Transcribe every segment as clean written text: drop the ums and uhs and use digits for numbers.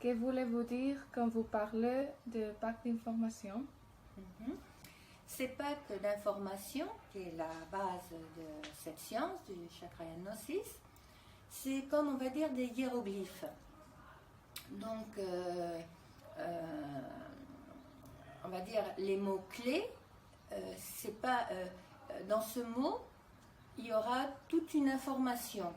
que voulez-vous dire quand vous parlez de pack d'information? Ces packs d'information, qui est la base de cette science du chakra gnosis, c'est comme on va dire des hiéroglyphes. Donc, on va dire les mots clés. C'est pas dans ce mot, il y aura toute une information.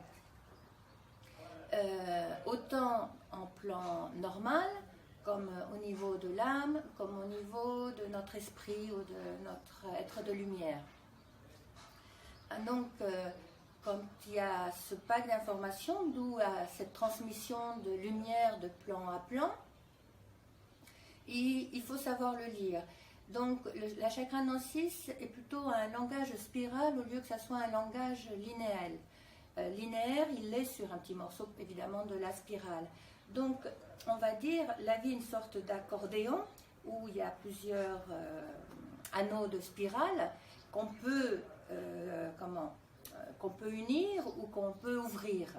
Autant en plan normal, comme au niveau de l'âme, comme au niveau de notre esprit ou de notre être de lumière. Donc, quand il y a ce pack d'informations, d'où cette transmission de lumière de plan à plan, il faut savoir le lire. Donc, la chakra gnosis est plutôt un langage spiral au lieu que ça soit un langage linéaire. Linéaire, il est sur un petit morceau, évidemment, de la spirale. Donc, on va dire, la vie est une sorte d'accordéon où il y a plusieurs anneaux de spirale qu'on peut, qu'on peut unir ou qu'on peut ouvrir.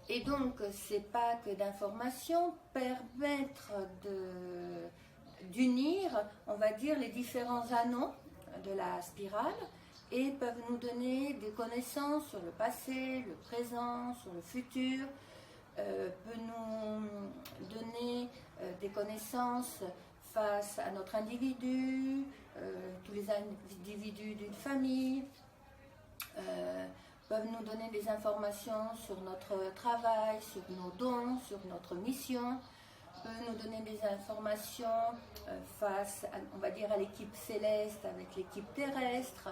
Et donc, ces packs d'informations permettent d'unir, on va dire, les différents anneaux de la spirale et peuvent nous donner des connaissances sur le passé, le présent, sur le futur, peut nous donner des connaissances face à notre individu, tous les individus d'une famille, peuvent nous donner des informations sur notre travail, sur nos dons, sur notre mission, peut nous donner des informations face, on va dire, à l'équipe céleste, avec l'équipe terrestre,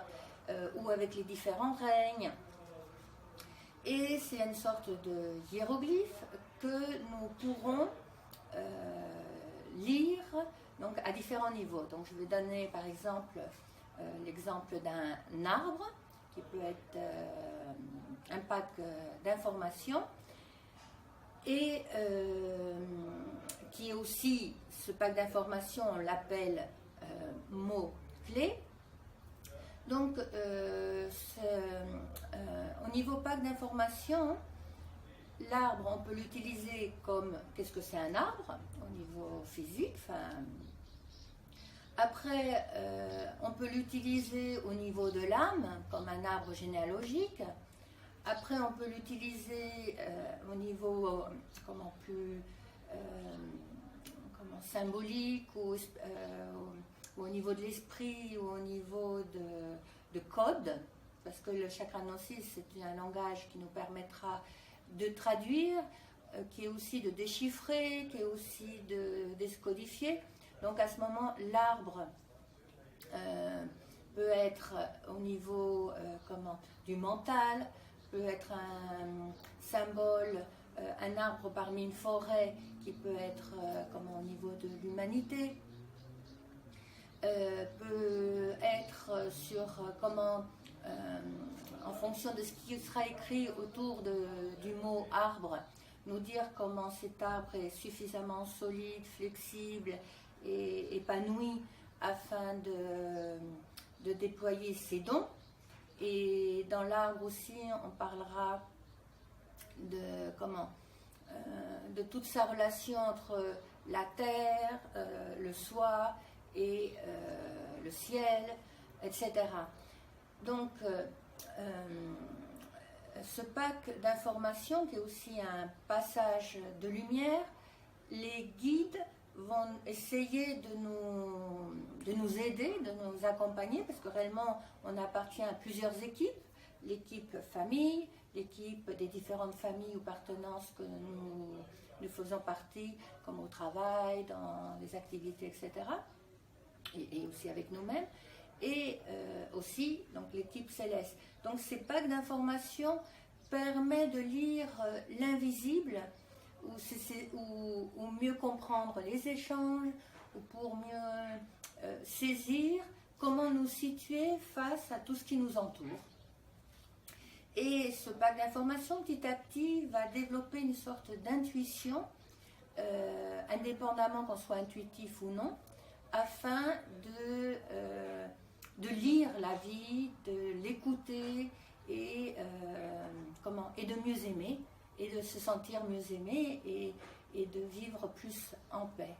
ou avec les différents règnes. Et c'est une sorte de hiéroglyphe que nous pourrons lire donc, à différents niveaux. Donc je vais donner par exemple l'exemple d'un arbre qui peut être un pack d'informations et qui est aussi, ce pack d'informations, on l'appelle mots-clés. Donc, au niveau pack d'information, l'arbre, on peut l'utiliser comme qu'est-ce que c'est un arbre au niveau physique. Après, on peut l'utiliser au niveau de l'âme comme un arbre généalogique. Après, on peut l'utiliser au niveau plus symbolique ou au niveau de l'esprit ou au niveau de code, parce que le chakra gnosis, c'est un langage qui nous permettra de traduire, qui est aussi de déchiffrer, qui est aussi de décodifier. Donc à ce moment, l'arbre peut être au niveau du mental, peut être un symbole, un arbre parmi une forêt qui peut être au niveau de l'humanité. Peut être sur comment, en fonction de ce qui sera écrit autour du mot arbre, nous dire comment cet arbre est suffisamment solide, flexible et épanoui afin de déployer ses dons. Et dans l'arbre aussi, on parlera de toute sa relation entre la terre, le soi et le ciel, etc. Donc, ce pack d'informations qui est aussi un passage de lumière, les guides vont essayer de nous aider, de nous accompagner, parce que réellement, on appartient à plusieurs équipes, l'équipe famille, l'équipe des différentes familles ou partenances que nous faisons partie, comme au travail, dans les activités, etc., et aussi avec nous-mêmes, et aussi donc, l'équipe céleste. Donc ces packs d'informations permettent de lire l'invisible, ou mieux comprendre les échanges, ou pour mieux saisir comment nous situer face à tout ce qui nous entoure. Et ce pack d'informations, petit à petit, va développer une sorte d'intuition, indépendamment qu'on soit intuitif ou non, afin de lire la vie, de l'écouter et de mieux aimer, et de se sentir mieux aimé, et et de vivre plus en paix.